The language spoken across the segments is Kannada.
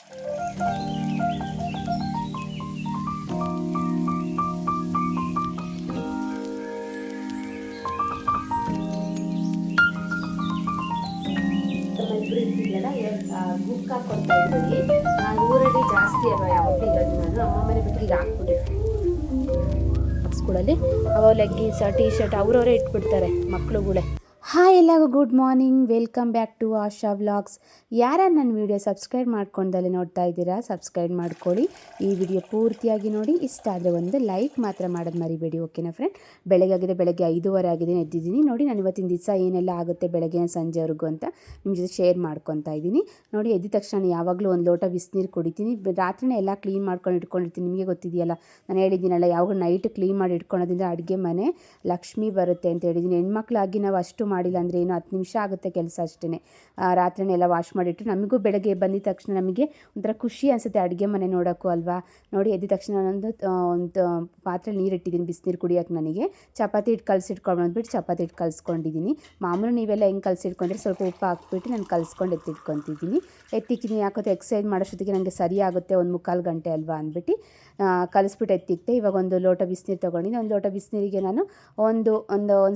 ಬುಕ್ ಹಾಕೊಳ್ತಾ ಇದ್ದೀನಿ. ನಾನು ಊರಲ್ಲಿ ಜಾಸ್ತಿ ಅಲ್ವಾ ಯಾವಾಗಲೂ ಇರೋದು, ನಾನು ಅಮ್ಮ ಮನೆ ಬಿಟ್ಟು ಈಗ ಹಾಕ್ಬಿಟ್ಟಿರ್ತೀನಿ ಬಾಕ್ಸ್ಗಳಲ್ಲಿ. ಅವಾಗ ಲೆಗ್ಗಿನ್ಸ್ ಟೀ ಶರ್ಟ್ ಅವರವರೇ ಇಟ್ಬಿಡ್ತಾರೆ ಮಕ್ಳುಗಳೇ. ಹಾಯ್ ಎಲ್ಲರಿಗೂ good morning, welcome back to Asha vlogs. ಯಾರು ನನ್ನ ವೀಡಿಯೋ ಸಬ್ಸ್ಕ್ರೈಬ್ ಮಾಡ್ಕೊಂಡಲ್ಲೇ ನೋಡ್ತಾ ಇದ್ದೀರಾ, ಸಬ್ಸ್ಕ್ರೈಬ್ ಮಾಡ್ಕೊಳ್ಳಿ. ಈ ವಿಡಿಯೋ ಪೂರ್ತಿಯಾಗಿ ನೋಡಿ. ಇಷ್ಟ ಆದರೆ ಒಂದು ಲೈಕ್ ಮಾತ್ರ ಮಾಡೋದು ಮರಿಬೇಡಿ, ಓಕೆನಾ ಫ್ರೆಂಡ್. ಬೆಳಗ್ಗೆ 5:30 ಆಗಿದೆ, ಎದ್ದಿದ್ದೀನಿ. ನೋಡಿ ನಾನು ಇವತ್ತಿನ ದಿವಸ ಏನೆಲ್ಲ ಆಗುತ್ತೆ ಬೆಳಗ್ಗೆ ಸಂಜೆವರೆಗೂ ಅಂತ ನಿಮ್ಮ ಜೊತೆ ಶೇರ್ ಮಾಡ್ಕೊತಾ ಇದ್ದೀನಿ. ನೋಡಿ ಎದ್ದ ತಕ್ಷಣ ಯಾವಾಗಲೂ ಒಂದು ಲೋಟ ಬಿಸಿನೀರು ಕುಡಿತೀನಿ. ರಾತ್ರಿನೇ ಎಲ್ಲ ಕ್ಲೀನ್ ಮಾಡ್ಕೊಂಡು ಇಟ್ಕೊಂಡಿರ್ತೀನಿ. ನಿಮಗೆ ಗೊತ್ತಿದೆಯಲ್ಲ, ನಾನು ಹೇಳಿದ್ದೀನಲ್ಲ, ಯಾವಾಗ ನೈಟ್ ಕ್ಲೀನ್ ಮಾಡಿ ಇಟ್ಕೊಳೋದ್ರಿಂದ ಅಡುಗೆ ಮನೆ ಲಕ್ಷ್ಮಿ ಬರುತ್ತೆ ಅಂತ ಹೇಳಿದ್ದೀನಿ. ಹೆಣ್ಮಕ್ಳಾಗಿ ನಾವು ಅಷ್ಟು ಮಾಡಿಲ್ಲ ಅಂದರೆ ಏನು 10 ನಿಮಿಷ ಆಗುತ್ತೆ ಕೆಲಸ ಅಷ್ಟೇ. ರಾತ್ರಿನೇ ಎಲ್ಲ ವಾಶ್ ಮಾಡಿಟ್ಟು ನಮಗೂ ಬೆಳಗ್ಗೆ ಬಂದಿದ ತಕ್ಷಣ ನಮಗೆ ಒಂಥರ ಖುಷಿ ಅನಿಸುತ್ತೆ ಅಡುಗೆ ಮನೆ ನೋಡೋಕ್ಕೂ ಅಲ್ವಾ. ನೋಡಿ ಎದ್ದ ತಕ್ಷಣ ಒಂದು ಪಾತ್ರೆಯಲ್ಲಿ ನೀರು ಇಟ್ಟಿದ್ದೀನಿ ಬಿಸಿನೀರು ಕುಡಿಯೋಕ್ಕೆ. ನನಗೆ ಚಪಾತಿ ಹಿಟ್ಟು ಕಲಸಿಟ್ಕೊಂಡು ಬಂದುಬಿಟ್ಟು ಚಪಾತಿ ಹಿಟ್ಟು ಕಲಿಸ್ಕೊಂಡಿದ್ದೀನಿ. ಮಾಮೂಲು ನೀವೆಲ್ಲ ಹೆಂಗೆ ಕಲಸಿಟ್ಕೊಂಡ್ರೆ ಸ್ವಲ್ಪ ಉಪ್ಪು ಹಾಕ್ಬಿಟ್ಟು ನಾನು ಕಲಿಸ್ಕೊಂಡು ಎತ್ತಿಟ್ಕೊತಿದ್ದೀನಿ. ಎತ್ತಿಕ್ಕಿದ್ದೀನಿ. ಯಾಕೋತ್ತೆ ಎಕ್ಸಸೈಸ್ ಮಾಡೋಷ್ಟೊತ್ತಿಗೆ ನನಗೆ ಸರಿ ಆಗುತ್ತೆ, 1-3 ಗಂಟೆ ಅಲ್ವಾ ಅಂದ್ಬಿಟ್ಟು ಕಲಿಸ್ಬಿಟ್ಟು ಎತ್ತಿಕ್ತೆ. ಇವಾಗ ಒಂದು ಲೋಟ ಬಿಸಿನೀರು ತೊಗೊಂಡಿದ್ದೀನಿ. ಒಂದು ಲೋಟ ಬಿಸಿನೀರಿಗೆ ನಾನು ಒಂದು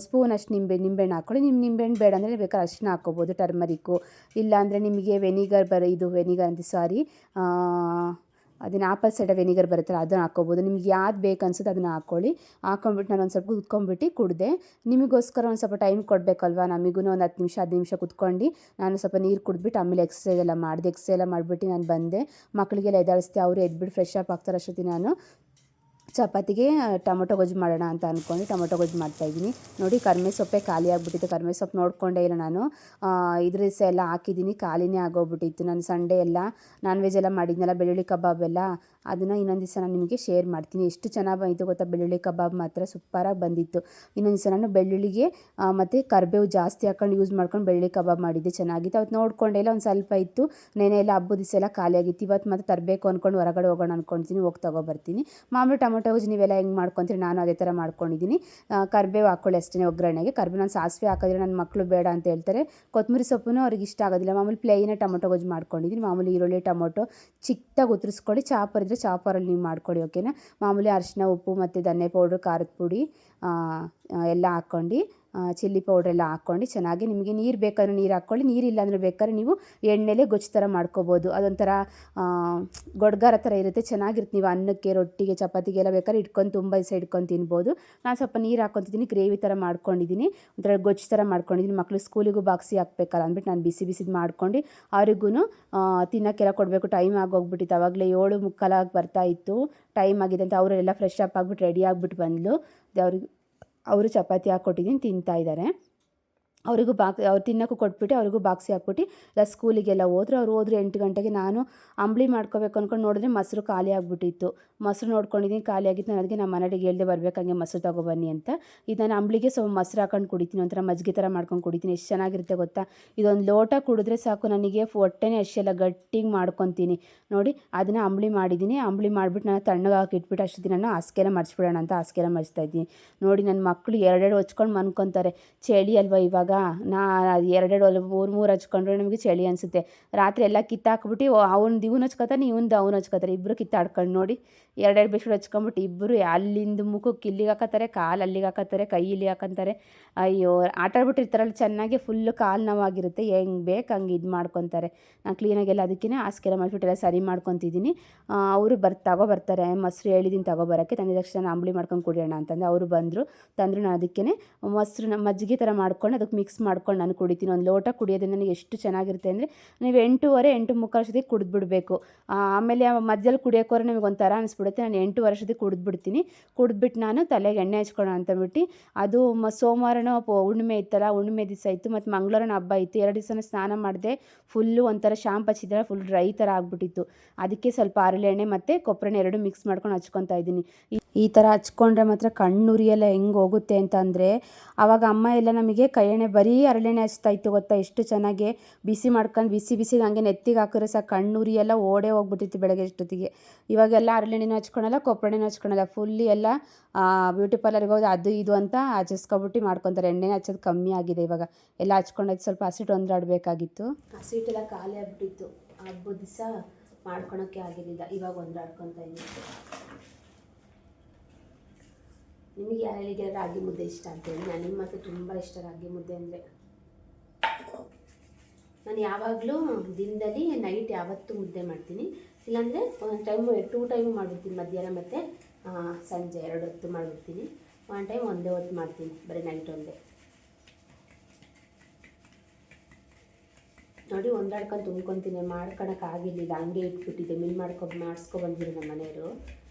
ಸ್ಪೂನ್ ಅಷ್ಟು ನಿಂಬೆಹಣ್ಣು ಹಾಕ್ಕೊಳ್ಳಿ. ನಿಂಬೆಹಣ್ಣು ಬೇಡ ಅಂದರೆ ಬೇಕಾದ್ರೆ ಅರಿಶಿನ ಹಾಕ್ಕೋಬೋದು, ಟರ್ಮರಿಕ್ಕು. ಇಲ್ಲಾಂದರೆ ನಿಮಗೆ ವೆನಿಗರ್ ಅದನ್ನು ಆಪಲ್ ಸೈಡರ್ ವೆನಿಗರ್ ಬರುತ್ತಲ್ಲ ಅದನ್ನು ಹಾಕ್ಕೋಬೋದು. ನಿಮ್ಗೆ ಯಾವ್ದು ಬೇಕು ಅನ್ಸುತ್ತೆ ಅದನ್ನು ಹಾಕ್ಕೊಳ್ಳಿ. ಹಾಕ್ಕೊಂಬಿಟ್ಟು ನಾನು ಒಂದು ಸ್ವಲ್ಪ ಕುತ್ಕೊಂಡ್ಬಿಟ್ಟು ಕುಡಿದೆ. ನಿಮಗೋಸ್ಕರ ಒಂದು ಸ್ವಲ್ಪ ಟೈಮ್ ಕೊಡಬೇಕಲ್ವ, ನಮಗೂ ಒಂದು 10 ನಿಮಿಷ 15 ನಿಮಿಷ ಕುತ್ಕೊಂಡು ನಾನು ಸ್ವಲ್ಪ ನೀರು ಕುಡಿದ್ಬಿಟ್ಟು ಆಮೇಲೆ ಎಕ್ಸಸೈಸ್ ಎಲ್ಲ ಮಾಡಿದೆ. ಎಕ್ಸಸೈಸ್ ಎಲ್ಲ ಮಾಡಿಬಿಟ್ಟು ನಾನು ಬಂದೆ. ಮಕ್ಕಳಿಗೆಲ್ಲ ಎದ್ದಾಳಿಸ್ದೆ. ಅವರು ಎದ್ಬಿಟ್ಟು ಫ್ರೆಶ್ ಅಪ್ ಆಗ್ತಾರೆ ಅಷ್ಟೊತ್ತಿಗೆ ನಾನು ಚಪಾತಿಗೆ ಟೊಮೊಟೊ ಗೊಜ್ಜು ಮಾಡೋಣ ಅಂತ ಅಂದ್ಕೊಂಡು ಟೊಮೊಟೊ ಗೊಜ್ಜು ಮಾಡ್ತಾಯಿದ್ದೀನಿ. ನೋಡಿ ಕರಿಬೇವು ಸೊಪ್ಪೆ ಖಾಲಿ ಆಗಿಬಿಟ್ಟಿತ್ತು. ಕರಿಬೇವು ಸೊಪ್ಪು ನೋಡಿಕೊಂಡೇ ಇಲ್ಲ ನಾನು. ಇದ್ರ ಎಲ್ಲ ಹಾಕಿದ್ದೀನಿ, ಖಾಲಿನೇ ಆಗೋಗ್ಬಿಟ್ಟಿತ್ತು. ನಾನು ಸಂಡೇ ಎಲ್ಲ ನಾನ್ ವೆಜ್ ಎಲ್ಲ ಮಾಡಿದ್ನಲ್ಲ, ಬೆಳ್ಳುಳ್ಳಿ ಕಬಾಬ್ ಎಲ್ಲ, ಅದನ್ನು ಇನ್ನೊಂದು ದಿವಸ ನಾನು ನಿಮಗೆ ಶೇರ್ ಮಾಡ್ತೀನಿ. ಎಷ್ಟು ಚೆನ್ನಾಗಿ ಬಂದಿತ್ತು ಗೊತ್ತಾ, ಬೆಳ್ಳುಳ್ಳಿ ಕಬಾಬ್ ಮಾತ್ರ ಸೂಪರಾಗಿ ಬಂದಿತ್ತು. ಇನ್ನೊಂದು ದಿವಸ ನಾನು ಬೆಳ್ಳುಳ್ಳಿಗೆ ಮತ್ತು ಕರಿಬೇವು ಜಾಸ್ತಿ ಹಾಕೊಂಡು ಯೂಸ್ ಮಾಡ್ಕೊಂಡು ಬೆಳ್ಳುಳ್ಳಿ ಕಬಾಬ್ ಮಾಡಿದ್ದೆ, ಚೆನ್ನಾಗಿತ್ತು. ಅವತ್ತು ನೋಡಿಕೊಂಡೇ ಇಲ್ಲ, ಒಂದು ಸ್ವಲ್ಪ ಇತ್ತು. ನೆನೆ ಎಲ್ಲ ಹಬ್ಬದ ದಿವಸ ಎಲ್ಲ ಖಾಲಿ ಆಗಿತ್ತು. ಇವತ್ತು ಮತ್ತೆ ತರಬೇಕು ಅಂದ್ಕೊಂಡು ಹೊರಗಡೆ ಹೋಗೋಣ ಅಂದ್ಕೊಳ್ತೀನಿ, ಹೋಗಿ ತೊಗೊಬರ್ತೀನಿ. ಮಾಮೂಲು ಟೊಮೊಟೊ ಗೊಜ್ಜು ನೀವೆಲ್ಲ ಹೆಂಗೆ ಮಾಡ್ಕೊತೀರಿ, ನಾನು ಅದೇ ಥರ ಮಾಡ್ಕೊಂಡಿದ್ದೀನಿ. ಕರಿಬೇವು ಹಾಕ್ಕೊಳ್ಳಿ ಅಷ್ಟೇ ಒಗ್ಗರಣೆಗೆ. ಕರಿಬೇವು ನಾನು ಸಾಸಿವೆ ಹಾಕಿದ್ರೆ ನನ್ನ ಮಕ್ಕಳು ಬೇಡ ಅಂತ ಹೇಳ್ತಾರೆ. ಕೊತ್ತಂಬರಿ ಸೊಪ್ಪು ಅವ್ರಿಗೆ ಇಷ್ಟ ಆಗೋದಿಲ್ಲ. ಮಾಮೂಲಿ ಪ್ಲೇನೇ ಟೊಮೊಟೊ ಗೊಜ್ಜು ಮಾಡ್ಕೊಂಡಿದ್ದೀನಿ. ಮಾಮೂಲಿ ಈರುಳ್ಳಿ ಟೊಮೊಟೊ ಚಿಕ್ಕದಾಗಿ ಉತ್ತರಿಸ್ಕೊಳ್ಳಿ. ಚಾಪರ್ ಇದ್ದರೆ ಚಾಪರಲ್ಲಿ ನೀವು ಮಾಡ್ಕೊಳ್ಳಿ, ಓಕೆನಾ. ಮಾಮೂಲಿ ಅರಿಶಿನ, ಉಪ್ಪು ಮತ್ತು ಧನ್ಯ ಪೌಡ್ರು, ಖಾರದ ಪುಡಿ ಎಲ್ಲ ಹಾಕ್ಕೊಂಡು, ಚಿಲ್ಲಿ ಪೌಡ್ರೆಲ್ಲ ಹಾಕ್ಕೊಂಡು ಚೆನ್ನಾಗಿ, ನಿಮಗೆ ನೀರು ಬೇಕಾದ್ರೆ ನೀರು ಹಾಕ್ಕೊಳ್ಳಿ. ನೀರಿಲ್ಲ ಅಂದರೆ ಬೇಕಾದ್ರೆ ನೀವು ಎಣ್ಣೆಲೆ ಗೊಜ್ಜು ಥರ ಮಾಡ್ಕೋಬೋದು. ಅದೊಂಥರ ಗೊಡ್ಗಾರ ಥರ ಇರುತ್ತೆ, ಚೆನ್ನಾಗಿರುತ್ತೆ. ನೀವು ಅನ್ನಕ್ಕೆ, ರೊಟ್ಟಿಗೆ, ಚಪಾತಿಗೆಲ್ಲ ಬೇಕಾದ್ರೆ ತುಂಬ ದಿವಸ ಇಟ್ಕೊಂಡು ತಿನ್ಬೋದು. ನಾನು ಸ್ವಲ್ಪ ನೀರು ಹಾಕ್ಕೊತಿದ್ದೀನಿ, ಗ್ರೇವಿ ಥರ ಮಾಡ್ಕೊಂಡಿದ್ದೀನಿ, ಒಂಥರ ಗೊಜ್ಜು ಥರ ಮಾಡ್ಕೊಂಡಿದ್ದೀನಿ. ಮಕ್ಕಳು ಸ್ಕೂಲಿಗೂ ಬಾಕ್ಸಿಗೆ ಹಾಕ್ಬೇಕಲ್ಲ ಅಂದ್ಬಿಟ್ಟು ನಾನು ಬಿಸಿದು ಮಾಡ್ಕೊಂಡು ಅವ್ರಿಗೂ ತಿನ್ನೋಕ್ಕೆಲ್ಲ ಕೊಡಬೇಕು. ಟೈಮ್ ಆಗೋಗ್ಬಿಟ್ಟಿತ್ತು. ಆವಾಗಲೇ 7:45 ಬರ್ತಾಯಿತ್ತು. ಟೈಮ್ ಆಗಿದೆ ಅಂತ ಅವರೆಲ್ಲ ಫ್ರೆಶ್ ಅಪ್ ಆಗಿಬಿಟ್ಟು ರೆಡಿ ಆಗಿಬಿಟ್ಟು ಬಂದಳು. ಅವರು ಚಪಾತಿ ಹಾಕ್ಕೊಟ್ಟಿದ್ದೀನಿ, ತಿಂತಾಯಿದ್ದಾರೆ. ಅವ್ರಿಗೂ ಅವ್ರು ತಿನ್ನೋಕ್ಕೂ ಕೊಟ್ಬಿಟ್ಟು ಅವ್ರಿಗೂ ಬಾಕ್ಸಿ ಹಾಕ್ಬಿಟ್ಟು ಎಲ್ಲ ಸ್ಕೂಲಿಗೆಲ್ಲ ಹೋದ್ರು. ಅವ್ರು ಹೋದ್ರು 8 ಗಂಟೆಗೆ. ನಾನು ಅಂಬಲಿ ಮಾಡ್ಕೋಬೇಕು ಅಂದ್ಕೊಂಡು ನೋಡಿದ್ರೆ ಮೊಸರು ಖಾಲಿ ಆಗಿಬಿಟ್ಟಿತ್ತು. ಮೊಸರು ನೋಡ್ಕೊಂಡಿದ್ದೀನಿ ಖಾಲಿ ಆಗಿತ್ತು. ನಾನು ಅದಕ್ಕೆ ನಮ್ಮ ಮನೆಗೆ ಹೇಳ್ದೆ ಬರಬೇಕಂಗೆ ಮೊಸರು ತೊಗೊಬನ್ನಿ ಅಂತ. ಇದು ನಾನು ಅಂಬಲಿಗೆ ಸ್ವಲ್ಪ ಮೊಸರು ಹಾಕೊಂಡು ಕುಡಿತೀನಿ, ಒಂಥರ ಮಜ್ಜಿಗೆ ಥರ ಮಾಡ್ಕೊಂಡು ಕುಡಿತೀನಿ. ಎಷ್ಟು ಚೆನ್ನಾಗಿರುತ್ತೆ ಗೊತ್ತಾ. ಇದೊಂದು ಲೋಟ ಕುಡಿದ್ರೆ ಸಾಕು ನನಗೆ, ಹೊಟ್ಟೆನೇ ಅಷ್ಟೆಲ್ಲ ಗಟ್ಟಿಗೆ ಮಾಡ್ಕೊತೀನಿ. ನೋಡಿ ಅದನ್ನು ಅಂಬಲಿ ಮಾಡಿದ್ದೀನಿ. ಅಂಬಲಿ ಮಾಡಿಬಿಟ್ಟು ನಾನು ತಣ್ಣಗೆ ಹಾಕಿ ಇಟ್ಬಿಟ್ಟು ಅಷ್ಟೊತ್ತಿಗೆ ನಾನು ಹಾಸಿಗೆಲ್ಲ ಮರ್ಚ್ಬಿಡೋಣ ಅಂತ ಹಾಸಿಗೆಲ್ಲ ಮರ್ಚ್ತಾ ಇದ್ದೀನಿ. ನೋಡಿ ನನ್ನ ಮಕ್ಕಳು 2 ಹೊಚ್ಕೊಂಡು ಮನ್ಕೊತಾರೆ. ಚಳಿ ಅಲ್ವಾ ಇವಾಗ, ನಾ 2 3 ಹಚ್ಕೊಂಡ್ರೆ ನಮಗೆ ಚಳಿ ಅನಿಸುತ್ತೆ. ರಾತ್ರಿ ಎಲ್ಲ ಕಿತ್ತಾಕ್ಬಿಟ್ಟು ಅವ್ನು ಇವನು ಹಚ್ಕೋತಾನೆ, ಇವನು ಅವ್ನು ಹಚ್ಕೋತಾರೆ. ಇಬ್ಬರು ಕಿತ್ತಾಡ್ಕೊಂಡು ನೋಡಿ 2 ಬೆಡ್ಶೀಟ್ ಹಚ್ಕೊಂಬಿಟ್ಟು ಇಬ್ಬರು ಅಲ್ಲಿಂದ ಮುಖಕ್ಕೆ ಇಲ್ಲಿಗೆ ಹಾಕೋತಾರೆ, ಕಾಲು ಅಲ್ಲಿಗೆ ಹಾಕೋತಾರೆ, ಕೈ ಇಲ್ಲಿ ಹಾಕೋತಾರೆ. ಅಯ್ಯೋ, ಆಟ ಆಡ್ಬಿಟ್ಟಿರ್ತಾರಲ್ಲ ಚೆನ್ನಾಗಿ, ಫುಲ್ಲು ಕಾಲು ನೋವಾಗಿರುತ್ತೆ. ಹೆಂಗೆ ಬೇಕು ಹಂಗೆ ಇದು ಮಾಡ್ಕೊತಾರೆ. ನಾನು ಕ್ಲೀನಾಗೆಲ್ಲ ಅದಕ್ಕೇ ಹಾಸಿಗೆಲ್ಲ ಮಾಡಿಬಿಟ್ಟೆಲ್ಲ ಸರಿ ಮಾಡ್ಕೊತಿದ್ದೀನಿ. ಅವರು ತಗೊಬರ್ತಾರೆ. ಮೊಸರು ಹೇಳಿದ್ದೀನಿ ತಗೊಬರೋಕ್ಕೆ. ತಂದಿದ ತಕ್ಷಣ ಅಂಬಲಿ ಮಾಡ್ಕೊಂಡು ಕುಡಿಯೋಣ ಅಂತಂದು ಅವರು ಬಂದರು. ನಾನು ಅದಕ್ಕೇ ಮೊಸರು ಮಜ್ಜಿಗೆ ಥರ ಮಾಡ್ಕೊಂಡು ಅದಕ್ಕೆ ಮಿಕ್ಸ್ ಮಾಡ್ಕೊಂಡು ನಾನು ಕುಡಿತೀನಿ. ಒಂದು ಲೋಟ ಕುಡಿಯೋದ್ರಿಂದ ನನಗೆ ಎಷ್ಟು ಚೆನ್ನಾಗಿರುತ್ತೆ ಅಂದರೆ, ನೀವು 8:30 ಅಷ್ಟೊತ್ತಿಗೆ ಕುಡಿದ್ಬಿಡ್ಬೇಕು. ಆಮೇಲೆ ಮಧ್ಯದಲ್ಲಿ ಕುಡಿಯೋಕೋರೆ ನಿಮಗೆ ಒಂಥರ ಅನಿಸ್ಬಿಡುತ್ತೆ. ನಾನು 8 ವರ್ಷದ ಕುಡಿದ್ಬಿಡ್ತೀನಿ. ಕುಡಿದ್ಬಿಟ್ಟು ನಾನು ತಲೆಗೆ ಎಣ್ಣೆ ಹಚ್ಕೊಳ್ಳೋಣ ಅಂತಂದ್ಬಿಟ್ಟು, ಅದು ಸೋಮವಾರನೂ ಹುಣ್ಣಿಮೆ ಇತ್ತಲ್ಲ, ಹುಣ್ಣಿಮೆ ದಿವಸ ಇತ್ತು, ಮತ್ತು ಮಂಗಳವಾರನ ಹಬ್ಬ ಇತ್ತು. 2 ದಿವಸನೂ ಸ್ನಾನ ಮಾಡಿದೆ. ಫುಲ್ಲು ಒಂಥರ ಶಾಂಪು ಹಚ್ಚಿದ್ರೆ ಫುಲ್ ಡ್ರೈ ಥರ ಆಗಿಬಿಟ್ಟಿತ್ತು. ಅದಕ್ಕೆ ಸ್ವಲ್ಪ ಹರಳೆಣ್ಣೆ ಮತ್ತು ಕೊಬ್ಬರೆಣ್ಣೆ 2 ಮಿಕ್ಸ್ ಮಾಡ್ಕೊಂಡು ಹಚ್ಕೊತಾ ಇದ್ದೀನಿ. ಈ ಥರ ಹಚ್ಕೊಂಡ್ರೆ ಮಾತ್ರ ಕಣ್ಣುರಿಯೆಲ್ಲ ಹೆಂಗೆ ಹೋಗುತ್ತೆ ಅಂತಂದರೆ, ಆವಾಗ ಅಮ್ಮ ಎಲ್ಲ ನಮಗೆ ಕೈಯೆಣ್ಣೆ ಬರೀ ಹರಳೆಣ್ಣೆ ಹಚ್ತಾಯಿತ್ತು ಗೊತ್ತಾ. ಎಷ್ಟು ಚೆನ್ನಾಗಿ ಬಿಸಿ ಮಾಡ್ಕೊಂಡು ಬಿಸಿ ಹಂಗೆ ನೆತ್ತಿಗೆ ಹಾಕಿದ್ರೆ ಸಾಕು ಕಣ್ಣುರಿಯೆಲ್ಲ ಓಡೇ ಹೋಗ್ಬಿಟ್ಟಿತ್ತು ಬೆಳಗ್ಗೆ ಅಷ್ಟೊತ್ತಿಗೆ. ಇವಾಗೆಲ್ಲ ಹರಳೆಣ್ಣೆನೂ ಹಚ್ಕೊಳಲ್ಲ, ಕೊಬ್ಬರೆಣ್ಣೆನೂ ಹಚ್ಕೊಳಲ್ಲ. ಫುಲ್ಲಿ ಎಲ್ಲ ಬ್ಯೂಟಿ ಪಾರ್ಲರ್ಗೆ ಹೋಗಿ ಅದು ಇದು ಅಂತ ಹಚ್ಚಿಸ್ಕೊಬಿಟ್ಟು ಮಾಡ್ಕೊತಾರೆ. ಎಣ್ಣೆನೇ ಹಚ್ಚೋದು ಕಮ್ಮಿ ಆಗಿದೆ ಇವಾಗ. ಎಲ್ಲ ಹಚ್ಕೊಂಡಾಯ್ತು. ಸ್ವಲ್ಪ ಹಸಿಟ್ಟು ಒಂದಾಡಬೇಕಾಗಿತ್ತು. ಹಸಿಟ್ಟೆಲ್ಲ ಖಾಲಿ ಆಗಿಬಿಟ್ಟಿತ್ತು. ಹಬ್ಬದ ದಿವಸ ಮಾಡ್ಕೊಳೋಕ್ಕೆ ಆಗಿರಲಿಲ್ಲ. ಇವಾಗ ಹೊಂದಾಡ್ಕೊತಾ ಇದ್ದೀನಿ. ನಿಮಗೆ ಯಾರಿಗೆ ರಾಗಿ ಮುದ್ದೆ ಇಷ್ಟ ಅಂತೇಳಿ, ನನಗೆ ಮಾತ್ರ ತುಂಬ ಇಷ್ಟ ರಾಗಿ ಮುದ್ದೆ ಅಂದರೆ. ನಾನು ಯಾವಾಗಲೂ ದಿನದಲ್ಲಿ ನೈಟ್ ಯಾವತ್ತೂ ಮುದ್ದೆ ಮಾಡ್ತೀನಿ, ಇಲ್ಲಾಂದರೆ ಒಂದು ಟೈಮು 2 ಟೈಮು ಮಾಡಿಬಿಡ್ತೀನಿ, ಮಧ್ಯಾಹ್ನ ಮತ್ತು ಸಂಜೆ 2 ಹೊತ್ತು ಮಾಡಿಬಿಡ್ತೀನಿ. ಒಂದು ಟೈಮ್ ಒಂದೇ ಹೊತ್ತು ಮಾಡ್ತೀನಿ, ಬರೀ ನೈಟ್ ಒಂದೇ. ನೋಡಿ ಹೊಂದಾಡ್ಕೊಂಡು ತುಂಬ್ಕೊತೀನಿ, ಮಾಡ್ಕೊಳಕ್ಕಾಗಿರಲಿಲ್ಲ, ಹಂಗೆ ಇಟ್ಬಿಟ್ಟಿದ್ದೆ. ಮಿಲ್ ಮಾಡಿಸ್ಕೊಬಂದಿರು ನಮ್ಮ ಮನೆಯವರು,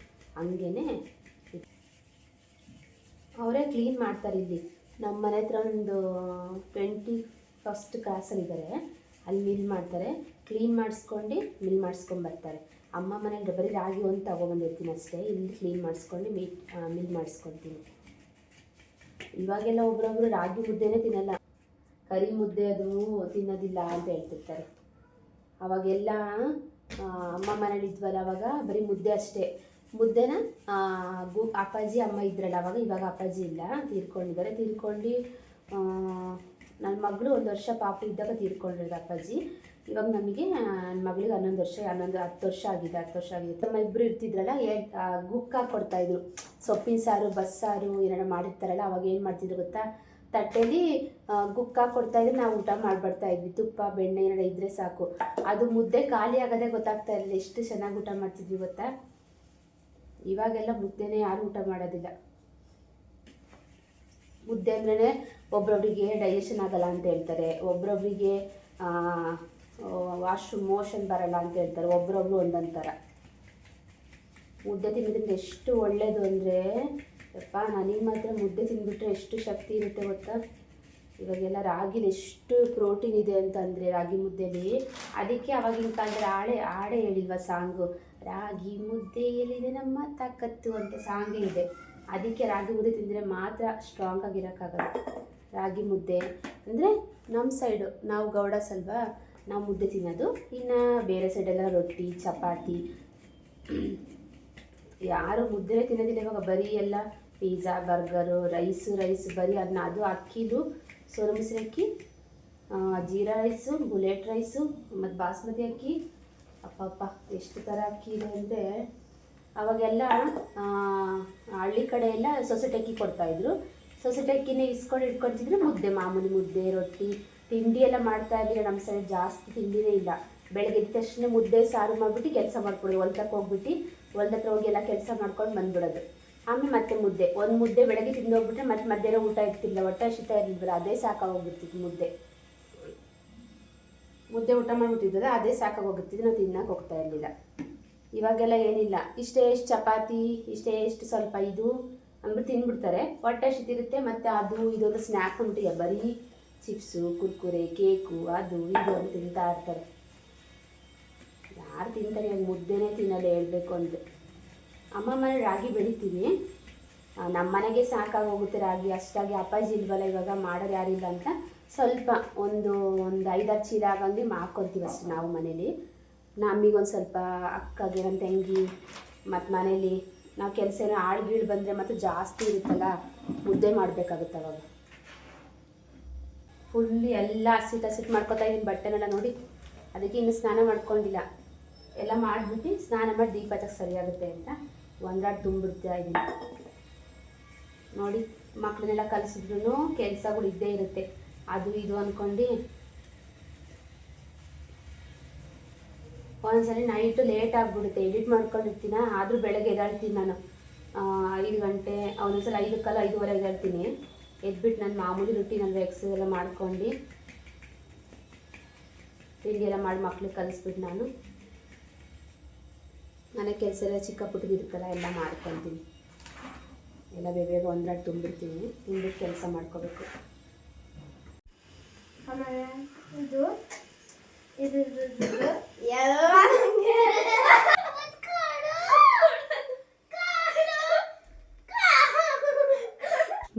ಹಂಗೇ ಅವರೇ ಕ್ಲೀನ್ ಮಾಡ್ತಾರೆ. ಇಲ್ಲಿ ನಮ್ಮ ಮನೆ ಹತ್ರ ಒಂದು 21st ಕ್ರಾಸಲ್ಲಿದ್ದಾರೆ, ಅಲ್ಲಿ ಮಿಲ್ ಮಾಡ್ತಾರೆ. ಕ್ಲೀನ್ ಮಾಡಿಸ್ಕೊಂಡು ಮಿಲ್ ಮಾಡಿಸ್ಕೊಂಬರ್ತಾರೆ. ಅಮ್ಮ ಮನೇಲಿ ಬರೀ ರಾಗಿ ಒಂದು ತೊಗೊಬಂದಿರ್ತೀನಿ ಅಷ್ಟೇ, ಇಲ್ಲಿ ಕ್ಲೀನ್ ಮಾಡಿಸ್ಕೊಂಡು ಮಿಲ್ ಮಾಡಿಸ್ಕೊತೀನಿ. ಇವಾಗೆಲ್ಲ ಒಬ್ರೊಬ್ರು ರಾಗಿ ಮುದ್ದೆನೇ ತಿನ್ನಲ್ಲ, ಕರಿ ಮುದ್ದೆ ಅದು ತಿನ್ನೋದಿಲ್ಲ ಅಂತ ಹೇಳ್ತಿರ್ತಾರೆ. ಅವಾಗೆಲ್ಲ ಅಮ್ಮ ಮನೇಲಿ ಇದ್ವಲ್ಲ, ಅವಾಗ ಬರೀ ಮುದ್ದೆ ಅಷ್ಟೇ. ಮುದ್ದೆನ ಅಪ್ಪಾಜಿ ಅಮ್ಮ ಇದ್ರಲ್ಲ ಅವಾಗ, ಇವಾಗ ಅಪ್ಪಾಜಿ ಇಲ್ಲ, ತೀರ್ಕೊಂಡಿದ್ದಾರೆ. ತೀರ್ಕೊಂಡು ನನ್ನ ಮಗಳು 1 ವರ್ಷ ಪಾಪು ಇದ್ದಾಗ ತೀರ್ಕೊಂಡಿರೋದು ಅಪ್ಪಾಜಿ. ಇವಾಗ ನಮಗೆ ನನ್ನ ಮಗಳಿಗೆ 10 ವರ್ಷ ಆಗಿದೆ. ನಮ್ಮ ಇಬ್ಬರು ಇರ್ತಿದ್ರಲ್ಲ, ಗುಕ್ಕ ಕೊಡ್ತಾಯಿದ್ರು. ಸೊಪ್ಪಿನ ಸಾರು, ಬಸ್ಸಾರು ಏನಾರು ಮಾಡಿರ್ತಾರಲ್ಲ, ಅವಾಗ ಏನು ಮಾಡ್ತಿದ್ರು ಗೊತ್ತಾ, ತಟ್ಟೆಲಿ ಗುಕ್ಕ ಕೊಡ್ತಾಯಿದ್ರೆ ನಾವು ಊಟ ಮಾಡಿಬಿಡ್ತಾಯಿದ್ವಿ. ತುಪ್ಪ ಬೆಣ್ಣೆ ಏನಾರು ಇದ್ದರೆ ಸಾಕು. ಅದು ಮುದ್ದೆ ಖಾಲಿ ಆಗೋದೇ ಗೊತ್ತಾಗ್ತಾ ಇರಲಿಲ್ಲ, ಎಷ್ಟು ಚೆನ್ನಾಗಿ ಊಟ ಮಾಡ್ತಿದ್ವಿ ಗೊತ್ತಾ. ಇವಾಗೆಲ್ಲ ಮುದ್ದೆನೇ ಯಾರು ಊಟ ಮಾಡೋದಿಲ್ಲ. ಮುದ್ದೆ ಅಂದ್ರೇ ಒಬ್ರೊಬ್ರಿಗೆ ಡೈಜೆಷನ್ ಆಗಲ್ಲ ಅಂತ ಹೇಳ್ತಾರೆ, ಒಬ್ರೊಬ್ರಿಗೆ ವಾಶ್ರೂಮ್ ಮೋಷನ್ ಬರಲ್ಲ ಅಂತ ಹೇಳ್ತಾರೆ, ಒಬ್ರೊಬ್ರು ಒಂದೊಂಥರ. ಮುದ್ದೆ ತಿನ್ನೋದ್ರಿಂದ ಎಷ್ಟು ಒಳ್ಳೆಯದು ಅಂದರೆ ಯಪ್ಪ, ನನಗೆ ಮಾತ್ರ ಮುದ್ದೆ ತಿಂದುಬಿಟ್ರೆ ಎಷ್ಟು ಶಕ್ತಿ ಇರುತ್ತೆ ಗೊತ್ತಾ. ಇವಾಗೆಲ್ಲ ರಾಗಿಲಿ ಎಷ್ಟು ಪ್ರೋಟೀನ್ ಇದೆ ಅಂತಂದರೆ ರಾಗಿ ಮುದ್ದೆಲಿ. ಅದಕ್ಕೆ ಆವಾಗಿನ ಕಾಲದಲ್ಲಿ ಆಡೆ ಹೇಳಿಲ್ವ ಸಾಂಗು, ರಾಗಿ ಮುದ್ದೆಯಲ್ಲಿದೆ ನಮ್ಮ ತಾಕತ್ತು ಅಂತ ಸಾಂಗೇ ಇದೆ. ಅದಕ್ಕೆ ರಾಗಿ ಮುದ್ದೆ ತಿಂದರೆ ಮಾತ್ರ ಸ್ಟ್ರಾಂಗ್ ಆಗಿರೋಕ್ಕಾಗಲ್ಲ. ರಾಗಿ ಮುದ್ದೆ ಅಂದರೆ ನಮ್ಮ ಸೈಡು, ನಾವು ಗೌಡಸ್ ಅಲ್ವಾ, ನಾವು ಮುದ್ದೆ ತಿನ್ನೋದು. ಇನ್ನು ಬೇರೆ ಸೈಡೆಲ್ಲ ರೊಟ್ಟಿ ಚಪಾತಿ, ಯಾರು ಮುದ್ದೆನೇ ತಿನ್ನೋದಿಲ್ಲ ಇವಾಗ. ಬರೀ ಎಲ್ಲ ಪಿಜ್ಜಾ ಬರ್ಗರು, ರೈಸ್ ಬರೀ ಅನ್ನ. ಅದು ಅಕ್ಕಿದು ಸೋನಮಸೂರಿ ಅಕ್ಕಿ, ಜೀರಾ ರೈಸು, ಬುಲೆಟ್ ರೈಸು ಮತ್ತು ಬಾಸ್ಮತಿ ಅಕ್ಕಿ. ಅಪ್ಪ ಎಷ್ಟು ಥರ ಅಕ್ಕಿ ಇದೆ ಅಂದರೆ, ಅವಾಗೆಲ್ಲ ಹಳ್ಳಿ ಕಡೆ ಎಲ್ಲ ಸೊಸೈಟಿ ಅಕ್ಕಿ ಕೊಡ್ತಾಯಿದ್ರು. ಸೊಸೈಟಿ ಅಕ್ಕಿನೇ ಇಟ್ಕೊಳ್ತಿದ್ರು. ಮುದ್ದೆ, ಮಾಮೂಲಿ ಮುದ್ದೆ ರೊಟ್ಟಿ ತಿಂಡಿ ಎಲ್ಲ ಮಾಡ್ತಾ ಇದ್ದೀರ. ನಮ್ಮ ಸೈಡ್ ಜಾಸ್ತಿ ತಿಂಡಿನೇ ಇಲ್ಲ. ಬೆಳಗ್ಗೆ ಎದ್ದ ತಕ್ಷಣ ಮುದ್ದೆ ಸಾರು ಮಾಡಿಬಿಟ್ಟು ಕೆಲಸ ಮಾಡ್ಕೊಡೋದು, ಹೊಲ್ದಕ್ಕೆ ಹೋಗ್ಬಿಟ್ಟು ಹೊಲ್ದ ಹತ್ರ ಹೋಗಿ ಎಲ್ಲ ಕೆಲಸ ಮಾಡ್ಕೊಂಡು ಬಂದ್ಬಿಡೋದು. ಆಮೇಲೆ ಮತ್ತೆ ಮುದ್ದೆ, ಒಂದು ಮುದ್ದೆ ಬೆಳಗ್ಗೆ ತಿಂದು ಹೋಗ್ಬಿಟ್ರೆ ಮತ್ತೆ ಮಧ್ಯಾಹ್ನ ಊಟ ಇರ್ತಿಲ್ಲ, ಹೊಟ್ಟೆ ಹಸಿತ ಇರಲಿಲ್ಲ, ಅದೇ ಸಾಕಾಗೋಗ್ಬಿಡ್ತಿತ್ತು. ಮುದ್ದೆ ಊಟ ಮಾಡಿಬಿಟ್ಟಿದ್ದದ ಅದೇ ಸಾಕಾಗೋಗುತ್ತಿದ್ದು, ನಾವು ತಿನ್ನಕ್ಕೆ ಹೋಗ್ತಾ ಇರಲಿಲ್ಲ. ಇವಾಗೆಲ್ಲ ಏನಿಲ್ಲ, ಇಷ್ಟೇ ಎಷ್ಟು ಚಪಾತಿ, ಇಷ್ಟೇ ಎಷ್ಟು ಸ್ವಲ್ಪ ಇದು ಅಂದ್ಬಿಟ್ಟು ತಿಂದ್ಬಿಡ್ತಾರೆ, ಹೊಟ್ಟೆ ಹಸಿತಿರುತ್ತೆ. ಮತ್ತು ಅದು ಇದು ಅಂತ ಸ್ನ್ಯಾಕ್ ಅಂದ್ಬಿಟ್ಟು ಬರೀ ಚಿಪ್ಸು, ಕುರ್ಕುರೆ, ಕೇಕು, ಅದು ಇದು ಅಂತ ತಿಂತಾ ಇರ್ತಾರೆ. ಯಾರು ತಿಂತಾರೆ ಇವಾಗ ಮುದ್ದೆನೇ ತಿನ್ನೋದು ಹೇಳ್ಬೇಕು ಅಂದರೆ. ಅಮ್ಮ ಮನೆ ರಾಗಿ ಬೆಳಿತೀವಿ, ನಮ್ಮ ಮನೆಗೆ ಸಾಕಾಗೋಗುತ್ತೆ ರಾಗಿ, ಅಷ್ಟಾಗಿ. ಅಪ್ಪಾಜಿ ಇಲ್ವಲ್ಲ ಇವಾಗ, ಮಾಡೋರು ಯಾರಿಲ್ಲ ಅಂತ ಸ್ವಲ್ಪ ಒಂದು 5-6 ಚೀಲ ಆಗಂಗೆ ಮಾಡ್ಕೊತೀವಿ ಅಷ್ಟೇ ನಾವು ಮನೇಲಿ. ನಮಗೊಂದು ಸ್ವಲ್ಪ ಅಕ್ಕಗೆ, ನನ್ನ ತಂಗಿ ಮತ್ತು ಮನೇಲಿ ನಾವು ಕೆಲಸ ಏನೋ ಆಳ್ಗೀಳು ಬಂದರೆ ಮತ್ತು ಜಾಸ್ತಿ ಇರುತ್ತಲ್ಲ, ಮುದ್ದೆ ಮಾಡಬೇಕಾಗುತ್ತೆ ಅವಾಗ. ಫುಲ್ ಎಲ್ಲ ಹಸಿಟ್ಟು ಮಾಡ್ಕೊತಾ ಇದ್ದೀನಿ ಬಟ್ಟೆನೆಲ್ಲ ನೋಡಿ. ಅದಕ್ಕೆ ಇನ್ನೂ ಸ್ನಾನ ಮಾಡ್ಕೊಂಡಿಲ್ಲ, ಎಲ್ಲ ಮಾಡಿಬಿಟ್ಟು ಸ್ನಾನ ಮಾಡಿ ದೀಪ ಹಚ್ಚಕ್ಕೆ ಸರಿಯಾಗುತ್ತೆ ಅಂತ ಒಂದಾಡ್ ತುಂಬಿಡ್ತಾ ಇದ್ದೀನಿ ನೋಡಿ. ಮಕ್ಕಳನ್ನೆಲ್ಲ ಕಲಿಸಿದ್ರು ಕೆಲಸಗಳು ಇದ್ದೇ ಇರುತ್ತೆ, ಅದು ಇದು ಅಂದ್ಕೊಂಡು. ಒಂದ್ಸಲ ನೈಟು ಲೇಟ್ ಆಗಿಬಿಡುತ್ತೆ, ಎಡಿಟ್ ಮಾಡ್ಕೊಂಡಿರ್ತೀನಿ. ಆದರೂ ಬೆಳಗ್ಗೆ ಎದ್ದಾಳ್ತೀನಿ ನಾನು 5 ಗಂಟೆ, ಒಂದೊಂದ್ಸಲ 5 ಕಾಲ 5:15 ಎದ್ದಾಳ್ತೀನಿ. ಎದ್ಬಿಟ್ಟು ನಾನು ಮಾಮೂಲಿ ರೂಟೀನಲ್ಲಿ ಎಕ್ಸಸೈಸ್ ಎಲ್ಲ ಮಾಡ್ಕೊಂಡು ತಿಂಡಿ ಎಲ್ಲ ಮಾಡಿ ಮಕ್ಳಿಗೆ ಕಲಿಸ್ಬಿಟ್ಟು ನಾನು ಮನೆ ಕೆಲಸ ಎಲ್ಲ ಚಿಕ್ಕ ಪುಟ್ಟದಿರುತ್ತಲ್ಲ ಎಲ್ಲ ಮಾಡ್ಕೊತೀನಿ. ಎಲ್ಲ ಬೇಗ ಒಂದಾಡ್ ತುಂಬಿಡ್ತೀನಿ, ತುಂಬಿಟ್ಟು ಕೆಲಸ ಮಾಡ್ಕೋಬೇಕು.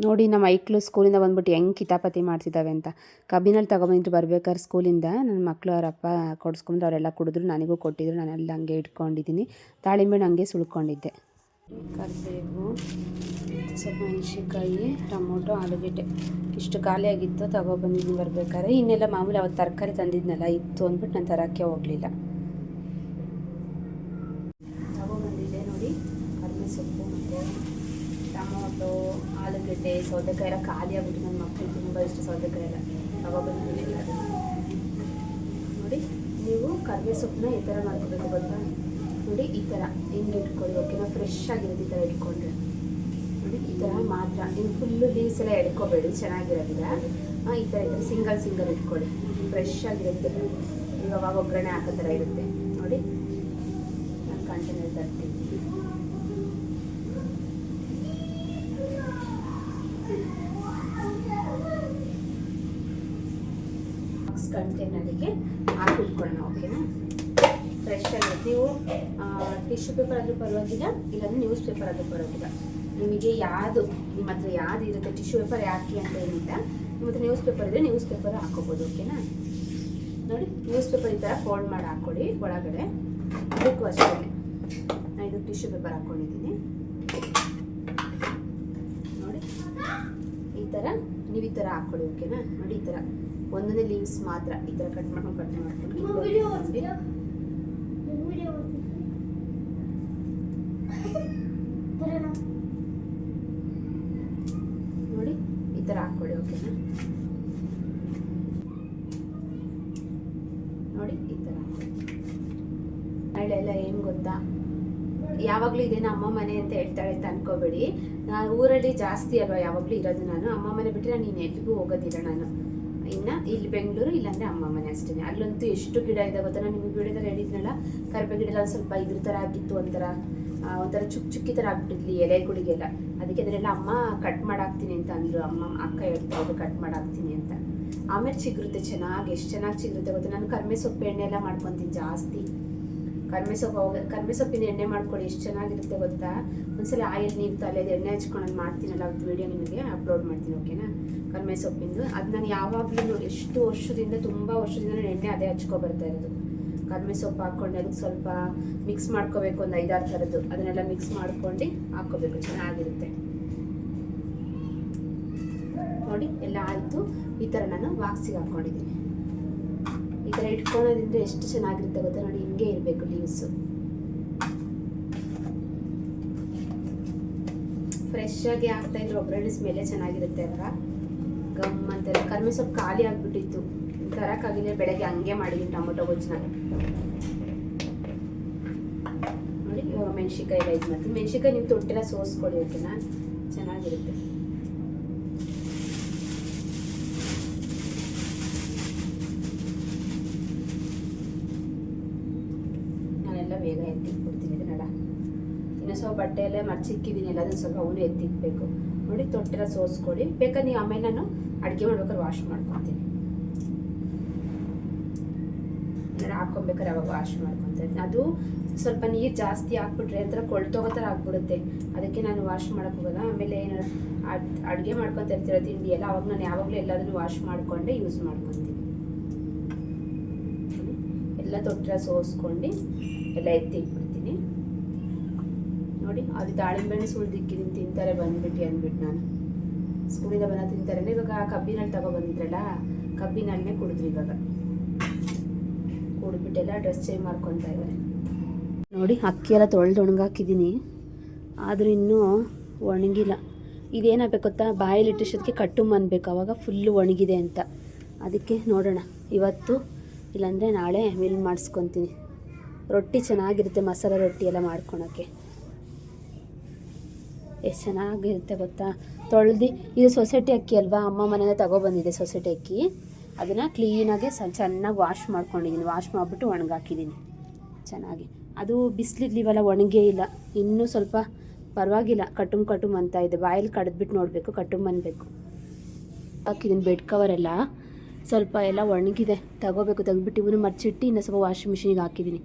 ನೋಡಿ ನಮ್ಮ ಐಕ್ಳು ಸ್ಕೂಲಿಂದ ಬಂದ್ಬಿಟ್ಟು ಹೆಂಗೆ ಕಿತಾಪತಿ ಮಾಡ್ತಿದ್ದಾವೆ ಅಂತ. ಕಬ್ಬಿನಲ್ಲಿ ತೊಗೊಬಂದಿಟ್ಟು ಬರ್ಬೇಕಾದ್ರೆ ಸ್ಕೂಲಿಂದ ನನ್ನ ಮಕ್ಕಳು ಅವ್ರ ಅಪ್ಪ ಕೊಡಿಸ್ಕೊಂಡು ಅವರೆಲ್ಲ ಕುಡಿದ್ರು, ನನಗೂ ಕೊಟ್ಟಿದ್ರು. ನಾನೆಲ್ಲ ಹಂಗೆ ಇಟ್ಕೊಂಡಿದ್ದೀನಿ. ದಾಳಿಂಬೆಣ್ಣು ಹಂಗೆ ಸುಳ್ಕೊಂಡಿದ್ದೆ. ಕರಿಬೇವು, ಸ್ವಲ್ಪ ಮೆಣಸಿನ್ಕಾಯಿ, ಟೊಮೊಟೊ, ಆಲೂಗೆಡ್ಡೆ ಇಷ್ಟು ಖಾಲಿಯಾಗಿತ್ತು, ತೊಗೊಬಂದಿದ್ದೀನಿ ಬರ್ಬೇಕಾದ್ರೆ. ಇನ್ನೆಲ್ಲ ಮಾಮೂಲಿ ಅವತ್ತು ತರಕಾರಿ ತಂದಿದ್ನಲ್ಲ ಇತ್ತು ಅಂದ್ಬಿಟ್ಟು ನಾನು ತರೋಕ್ಕೆ ಹೋಗಲಿಲ್ಲ. ಕರಿಬೇವು ಸೊಪ್ಪು ಮತ್ತು ಟೊಮೊಟೊ, ಆಲೂಗಡ್ಡೆ, ಸೌತೆಕಾಯಿ ಎಲ್ಲ ಖಾಲಿ ಆಗ್ಬಿಟ್ಟು ನನ್ನ ಮಕ್ಕಳು ತುಂಬ ಇಷ್ಟ ಸೌತೆಕಾಯಿ ಎಲ್ಲ ಅವಾಗ ಬಂದಿಲ್ಲ. ಅದು ನೋಡಿ, ನೀವು ಕರಿಬೇವು ಸೊಪ್ಪನ್ನ ಈ ಥರ ಮಾಡ್ಕೋಬೇಕು ಗೊತ್ತಾ. ನೋಡಿ ಈ ಥರ ಹಿಂಗೆ ಇಟ್ಕೊಳ್ಳಿ, ಓಕೆನಾ. ಫ್ರೆಶ್ ಆಗಿರುತ್ತೆ ಈ ಥರ ಇಟ್ಕೊಂಡ್ರೆ. ನೋಡಿ ಈ ಥರ ಮಾತ್ರ, ನೀವು ಫುಲ್ಲು ಲೀವ್ಸ್ ಎಲ್ಲ ಎಡ್ಕೋಬೇಡಿ, ಚೆನ್ನಾಗಿರೋದಿಲ್ಲ. ಈ ಥರ ಸಿಂಗಲ್ ಇಟ್ಕೊಳ್ಳಿ, ಫ್ರೆಶ್ ಆಗಿರುತ್ತೆ. ಇವಾಗ ಒಗ್ಗರಣೆ ಹಾಕೋ ಥರ ಇರುತ್ತೆ ನೋಡಿ. ನಾನು ಕಂಟೈನರ್ ತರ್ತೀನಿ. ಕಂಟೈನರಿಗೆ ಹಾಕಿಟ್ಕೊಳ್ಳೋಣ, ಓಕೆನಾ. ಫ್ರೆಶ್ ಆಗಿರುತ್ತೆ. ನೀವು ಟಿಶ್ಯೂ ಪೇಪರ್ ಆದರೂ ಪರವಾಗಿಲ್ಲ, ಇಲ್ಲಾಂದರೆ ನ್ಯೂಸ್ ಪೇಪರ್ ಆದರೂ ಪರವಾಗಿಲ್ಲ. ನಿಮಗೆ ಯಾವುದು ನಿಮ್ಮ ಹತ್ರ ಯಾವುದು ಇರುತ್ತೆ, ಟಿಶ್ಯೂ ಪೇಪರ್ ಯಾಕೆ ಅಂತ ಏನಿಲ್ಲ, ನಿಮ್ಮ ಹತ್ರ ನ್ಯೂಸ್ ಪೇಪರ್ ಇದ್ದರೆ ನ್ಯೂಸ್ ಪೇಪರ್ ಹಾಕೋಬೋದು, ಓಕೆನಾ. ನೋಡಿ ನ್ಯೂಸ್ ಪೇಪರ್ ಈ ಥರ ಫೋಲ್ಡ್ ಮಾಡಿ ಹಾಕ್ಕೊಳ್ಳಿ ಒಳಗಡೆ. ಅದಕ್ಕೂ ಅಷ್ಟೇ ನಾನು ಇದು ಟಿಶ್ಯೂ ಪೇಪರ್ ಹಾಕ್ಕೊಂಡಿದ್ದೀನಿ ನೋಡಿ. ಈ ಥರ ನೀವು ಈ ಥರ ಹಾಕ್ಕೊಳ್ಳಿ, ಓಕೆನಾ. ನೋಡಿ ಈ ಥರ ಒಂದೊಂದೇ ಲೀವ್ಸ್ ಮಾತ್ರ ಈ ಥರ ಕಟ್ ಮಾಡ್ಕೊಂಡು ನೋಡಿ ಈ ಥರ ಹಾಕ್ಕೊಳ್ಳಿ, ಓಕೆನಾ. ನೋಡಿ ಈ ಥರ ಎಲ್ಲ ಏನು ಗೊತ್ತಾ, ಯಾವಾಗಲೂ ಇದೇನು ಅಮ್ಮ ಮನೆ ಅಂತ ಹೇಳ್ತಾಳೆ ಅಂತ ಅನ್ಕೋಬೇಡಿ. ನಾನು ಊರಲ್ಲಿ ಜಾಸ್ತಿ ಅಲ್ವಾ ಯಾವಾಗಲೂ ಇರೋದು. ನಾನು ಅಮ್ಮ ಮನೆ ಬಿಟ್ಟರೆ ನಾನು ಇನ್ನೆಲ್ಲಿಗೂ ಹೋಗೋದಿಲ್ಲ. ನಾನು ಇನ್ನು ಇಲ್ಲಿ ಬೆಂಗಳೂರು, ಇಲ್ಲಾಂದರೆ ಅಮ್ಮ ಮನೆ ಅಷ್ಟೇ. ಅಲ್ಲಂತೂ ಎಷ್ಟು ಗಿಡ ಇದೆ ಗೊತ್ತಾ. ನಾನು ನಿಮಗೆ ವಿಡಿಯೋದಲ್ಲಿ ಹೇಳಿದ್ನಲ್ಲ, ಕರಿಬೇವು ಗಿಡ ಎಲ್ಲ ಸ್ವಲ್ಪ ಇದ್ರ ಥರ ಆಗಿತ್ತು, ಒಂಥರ ಚುಕ್ಕಿ ಥರ ಆಗ್ಬಿಟ್ಟಿದ್ಲಿ ಎಲೆಗಳಿಗೆಲ್ಲ. ಅದಕ್ಕೆ ಅದನ್ನೆಲ್ಲ ಅಮ್ಮ ಕಟ್ ಮಾಡಾಕ್ತೀನಿ ಅಂತ ಅಂದರು. ಅಕ್ಕ ಹೇಳ್ತಾ ಇದ್ದು ಕಟ್ ಮಾಡಾಕ್ತೀನಿ ಅಂತ. ಆಮೇಲೆ ಚಿಗುರುತ್ತೆ ಚೆನ್ನಾಗಿ, ಎಷ್ಟು ಚೆನ್ನಾಗಿ ಚಿಗುರುತ್ತೆ ಗೊತ್ತಾ. ನಾನು ಕರಿಬೇವು ಸೊಪ್ಪು ಎಣ್ಣೆ ಎಲ್ಲ ಮಾಡ್ಕೊತೀನಿ ಜಾಸ್ತಿ. ಕರಿಬೇವು ಸೊಪ್ಪಿನ ಎಣ್ಣೆ ಮಾಡ್ಕೊಳ್ಳಿ, ಎಷ್ಟು ಚೆನ್ನಾಗಿರುತ್ತೆ ಗೊತ್ತಾ. ಒಂದ್ಸಲ ಆಯಿಲ್ ನೀರು ತಲೆದು ಎಣ್ಣೆ ಹಚ್ಕೊಂಡು ಮಾಡ್ತೀನಲ್ಲ, ಅದು ವಿಡಿಯೋ ನಿಮಗೆ ಅಪ್ಲೋಡ್ ಮಾಡ್ತೀನಿ, ಓಕೆನಾ. ಕರಿಬೇವು ಸೊಪ್ಪಿಂದು ಅದು ನಾನು ಯಾವಾಗಲೂ ಎಷ್ಟು ವರ್ಷದಿಂದ, ತುಂಬ ವರ್ಷದಿಂದ ನಾನು ಎಣ್ಣೆ ಅದೇ ಹಚ್ಕೊ ಬರ್ತಾ ಇರೋದು. ಕರಿಬೇವು ಸೊಪ್ಪು ಹಾಕ್ಕೊಂಡು ಅದಕ್ಕೆ ಸ್ವಲ್ಪ ಮಿಕ್ಸ್ ಮಾಡ್ಕೋಬೇಕು, ಒಂದು 5-6 ಥರದ್ದು. ಅದನ್ನೆಲ್ಲ ಮಿಕ್ಸ್ ಮಾಡ್ಕೊಂಡು ಹಾಕ್ಕೋಬೇಕು, ಚೆನ್ನಾಗಿರುತ್ತೆ ನೋಡಿ. ಎಲ್ಲ ಆಯಿತು. ಈ ಥರ ನಾನು ಬಾಕ್ಸಿಗೆ ಹಾಕ್ಕೊಂಡಿದ್ದೀನಿ. ಈ ಥರ ಇಟ್ಕೊಳ್ಳೋದ್ರಿಂದ ಎಷ್ಟು ಚೆನ್ನಾಗಿರುತ್ತೆ ಗೊತ್ತಾ. ನೋಡಿ ಹಿಂಗೆ ಇರಬೇಕು ಲೀವ್ಸು, ಫ್ರೆಶ್ ಆಗಿ ಆಗ್ತಾಯಿದ್ರೆ ಒಬ್ಬರೇ ಸ್ಮೆಲ್ಲೇ ಚೆನ್ನಾಗಿರುತ್ತೆ ಅಲ್ವಾ. ಗಮ್ ಅಂತೆಲ್ಲ. ಕರಿಬೇವು ಸೊಪ್ಪು ಖಾಲಿ ಆಗಿಬಿಟ್ಟಿತ್ತು, ತರೋಕ್ಕಾಗಿಲ್ಲ. ಬೆಳಗ್ಗೆ ಹಂಗೆ ಮಾಡಿದ್ದೀನಿ ಟೊಮೊಟೊ ಗೊಜ್ಜನ್ನ ನೋಡಿ. ಇವಾಗ ಮೆಣಸಿನ್ಕಾಯಿ ಎಲ್ಲ ಇದು ಮಾಡ್ತೀನಿ. ಮೆಣಸಿನ್ಕಾಯಿ ನೀವು ತೊಟ್ಟೆಲ್ಲ ಸೋಸ್ಕೊಳ್ಳಿ, ಓಕೆನಾ, ಚೆನ್ನಾಗಿರುತ್ತೆ. ನಾನೆಲ್ಲ ಬೇಗ ಎತ್ತಿಕ್ಬಿಡ್ತೀನಿ ಇದನ್ನೆಲ್ಲ. ಇನ್ನು ಸ್ವಲ್ಪ ಬಟ್ಟೆಯಲ್ಲೇ ಮರ್ಚಿಕ್ಕಿದ್ದೀನಿ ಎಲ್ಲ, ಅದನ್ನು ಸ್ವಲ್ಪ ಅವನು ಎತ್ತಿಕ್ಬೇಕು ನೋಡಿ. ತೊಟ್ಟೆಲ್ಲ ಸೋಸ್ಕೊಳ್ಳಿ. ಬೇಕಾದ್ರೆ ನೀವು ಆಮೇಲೆ ನಾನು ಅಡುಗೆ ಮಾಡ್ಬೇಕಾದ್ರೆ ವಾಶ್ ಮಾಡ್ಕೊತೀನಿ. ಏನಾರು ಹಾಕ್ಕೊಬೇಕಾದ್ರೆ ಅವಾಗ ವಾಶ್ ಮಾಡ್ಕೊತೀನಿ. ಅದು ಸ್ವಲ್ಪ ನೀರು ಜಾಸ್ತಿ ಹಾಕ್ಬಿಟ್ರೆ ಒಂಥರ ಕೊಳ್ತೋಗೋ ಥರ ಆಗ್ಬಿಡುತ್ತೆ. ಅದಕ್ಕೆ ನಾನು ವಾಶ್ ಮಾಡೋಕ್ಕೆ ಹೋಗಲ್ಲ. ಆಮೇಲೆ ಏನಾರು ಅಡುಗೆ ಮಾಡ್ಕೊತ ಇರ್ತೀರ ತಿಂಡಿ ಎಲ್ಲ, ಅವಾಗ ನಾನು ಯಾವಾಗಲೂ ಎಲ್ಲದನ್ನು ವಾಶ್ ಮಾಡಿಕೊಂಡೆ ಯೂಸ್ ಮಾಡ್ಕೊತೀನಿ. ಎಲ್ಲ ತೊಟ್ಟೆಲ್ಲ ಸೋಸ್ಕೊಂಡು ಎಲ್ಲ ಎತ್ತಿ ಇಟ್ಬಿಡ್ತೀನಿ ನೋಡಿ. ಅದು ದಾಳಿಂಬೆಣ್ಣೆ ಸುಳ್ದಿಕ್ಕಿದ್ದೀನಿ, ತಿಂತಾರೆ ಬಂದ್ಬಿಟ್ಟು ಅಂದ್ಬಿಟ್ಟು. ನಾನು ಸ್ಕೂಲಿಂದ ಬಂದ ತಿಂತಾರೆ. ಇವಾಗ ಕಬ್ಬಿನಲ್ಲಿ ತಗೊಬಂದಿದ್ರಲ್ಲ, ಕಬ್ಬಿನಲ್ಲೇ ಕುಡಿದ್ರಿ. ಇವಾಗ ಕುಡಿದ್ಬಿಟ್ಟೆಲ್ಲ ಡ್ರೆಸ್ ಚೇಂಜ್ ಮಾಡ್ಕೊತಾ ಇದ್ದಾರೆ ನೋಡಿ. ಅಕ್ಕಿ ಎಲ್ಲ ತೊಳೆದು ಒಣಗಾಕಿದ್ದೀನಿ, ಆದರೂ ಇನ್ನೂ ಒಣಗಿಲ್ಲ. ಇದೇನಾಗಬೇಕು ಗೊತ್ತಾ, ಬಾಯಲ್ಲಿ ಇಟ್ಟಿಷ್ಟೊತ್ತಿಗೆ ಕಟ್ಟು ಅನ್ಬೇಕು, ಅವಾಗ ಫುಲ್ಲು ಒಣಗಿದೆ ಅಂತ. ಅದಕ್ಕೆ ನೋಡೋಣ ಇವತ್ತು, ಇಲ್ಲಾಂದರೆ ನಾಳೆ ಮಿಲ್ ಮಾಡಿಸ್ಕೊತೀನಿ. ರೊಟ್ಟಿ ಚೆನ್ನಾಗಿರುತ್ತೆ, ಮಸಾಲೆ ರೊಟ್ಟಿ ಎಲ್ಲ ಮಾಡ್ಕೊಳಕ್ಕೆ ಎಷ್ಟು ಚೆನ್ನಾಗಿರುತ್ತೆ ಗೊತ್ತಾ. ತೊಳೆದು, ಇದು ಸೊಸೈಟಿ ಅಕ್ಕಿ ಅಲ್ವಾ, ಅಮ್ಮ ಮನೆಯಿಂದ ತಗೊಬಂದಿದೆ ಸೊಸೈಟಿ ಅಕ್ಕಿ. ಅದನ್ನು ಕ್ಲೀನಾಗಿ ಚೆನ್ನಾಗಿ ವಾಶ್ ಮಾಡ್ಕೊಂಡಿದ್ದೀನಿ. ವಾಶ್ ಮಾಡಿಬಿಟ್ಟು ಒಣಗಾಕಿದ್ದೀನಿ ಚೆನ್ನಾಗಿ. ಅದು ಬಿಸಿಲಿರ್ಲಿವಲ್ಲ, ಒಣಗೇ ಇಲ್ಲ. ಇನ್ನೂ ಸ್ವಲ್ಪ ಪರವಾಗಿಲ್ಲ, ಕಟುಮ್ ಅಂತ ಇದೆ. ಬಾಯಲ್ಲಿ ಕಡಿದ್ಬಿಟ್ಟು ನೋಡಬೇಕು, ಕಟುಮ್ ಅನ್ಬೇಕು. ಹಾಕಿದ್ದೀನಿ ಬೆಡ್ ಕವರೆಲ್ಲ ಸ್ವಲ್ಪ ಎಲ್ಲ ಒಣಗಿದೆ. ತಗೋಬೇಕು, ತೆಗೆದ್ಬಿಟ್ಟು ಇವನು ಮರ್ಚಿಟ್ಟು ಇನ್ನು ಸ್ವಲ್ಪ ವಾಷಿಂಗ್ ಮಿಷಿನಿಗೆ ಹಾಕಿದ್ದೀನಿ.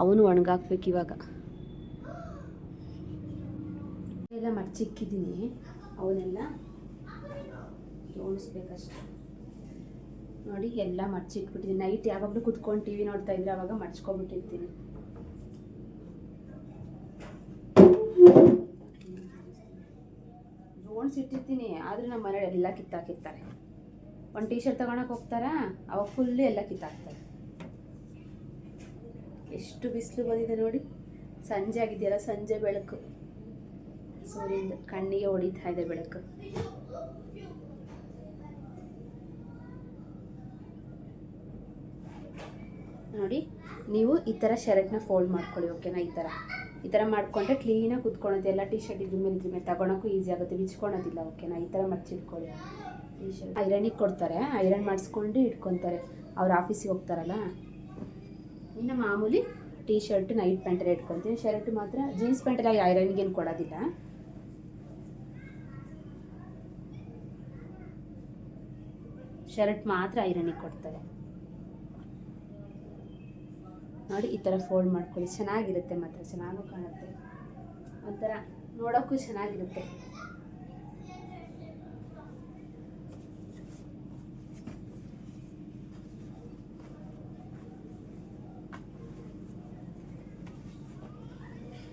ಅವನು ಒಣಗಾಕ್ಬೇಕು ಇವಾಗ. ಎಲ್ಲ ಮರ್ಚಿಕ್ಕಿದ್ದೀನಿ, ಅವನ್ನೆಲ್ಲ ಜೋಡಿಸ್ಬೇಕಷ್ಟೆ ನೋಡಿ. ಎಲ್ಲ ಮರ್ಚಿಟ್ಬಿಟ್ಟಿದ್ದೀನಿ. ನೈಟ್ ಯಾವಾಗಲೂ ಕುತ್ಕೊಂಡು ಟಿ ವಿ ನೋಡ್ತಾ ಇದ್ರೆ ಅವಾಗ ಮರ್ಚ್ಕೊಂಡ್ಬಿಟ್ಟಿರ್ತೀನಿ. ಜೋಡಿಸಿಟ್ಟಿರ್ತೀನಿ, ಆದರೆ ನಮ್ಮ ಮನೇಲಿ ಎಲ್ಲ ಕಿತ್ತಾಕಿರ್ತಾರೆ. ಒಂದು ಟೀ ಶರ್ಟ್ ತೊಗೊಳಕ್ಕೆ ಹೋಗ್ತಾರಾ, ಅವಾಗ ಫುಲ್ಲು ಎಲ್ಲ ಕಿತ್ತಾಕ್ತಾರೆ. ಎಷ್ಟು ಬಿಸಿಲು ಬಂದಿದೆ ನೋಡಿ. ಸಂಜೆ ಆಗಿದೆಯಲ್ಲ, ಸಂಜೆ ಬೆಳಕು ಸೂರ್ಯನ ಕಣ್ಣಿಗೆ ಹೊಡಿತಾ ಇದೆ ಬೆಳಕು. ನೋಡಿ, ನೀವು ಈ ಥರ ಶರ್ಟ್ನ ಫೋಲ್ಡ್ ಮಾಡ್ಕೊಳ್ಳಿ, ಓಕೆನಾ? ಈ ಥರ ಮಾಡಿಕೊಂಡ್ರೆ ಕ್ಲೀನಾಗಿ ಕುತ್ಕೊಳುತ್ತೆ. ಎಲ್ಲ ಟೀ ಶರ್ಟ್ ಇದ್ರ ಮೇಲೆ ತಗೊಳಕ್ಕೂ ಈಸಿ ಆಗುತ್ತೆ, ಬಿಚ್ಕೊಳೋದಿಲ್ಲ, ಓಕೆನಾ? ಈ ಥರ ಮರ್ಚಿಟ್ಕೊಳ್ಳಿ. ಟೀ ಶರ್ಟ್ ಐರನಿಗೆ ಕೊಡ್ತಾರೆ, ಐರನ್ ಮಾಡಿಸ್ಕೊಂಡು ಇಟ್ಕೊತಾರೆ ಅವ್ರು ಆಫೀಸಿಗೆ ಹೋಗ್ತಾರಲ್ಲ. ಇನ್ನು ಮಾಮೂಲಿ ಟೀ ಶರ್ಟ್ ನೈಟ್ ಪ್ಯಾಂಟೆಲ್ಲ ಇಟ್ಕೊತೀನಿ. ಶರ್ಟ್ ಮಾತ್ರ ಜೀನ್ಸ್ ಪ್ಯಾಂಟೆಲ್ಲ ಐರನ್ಗೇನು ಕೊಡೋದಿಲ್ಲ. ಶರ್ಟ್ ಮಾತ್ರ ಐರನಿಗೆ ಕೊಡ್ತಾರೆ. ನೋಡಿ, ಈ ಥರ ಫೋಲ್ಡ್ ಮಾಡ್ಕೊಳ್ಳಿ. ಚೆನ್ನಾಗಿರುತ್ತೆ, ಮಾತ್ರ ಚೆನ್ನಾಗೂ ಕಾಣುತ್ತೆ, ಒಂಥರ ನೋಡೋಕ್ಕೂ ಚೆನ್ನಾಗಿರುತ್ತೆ.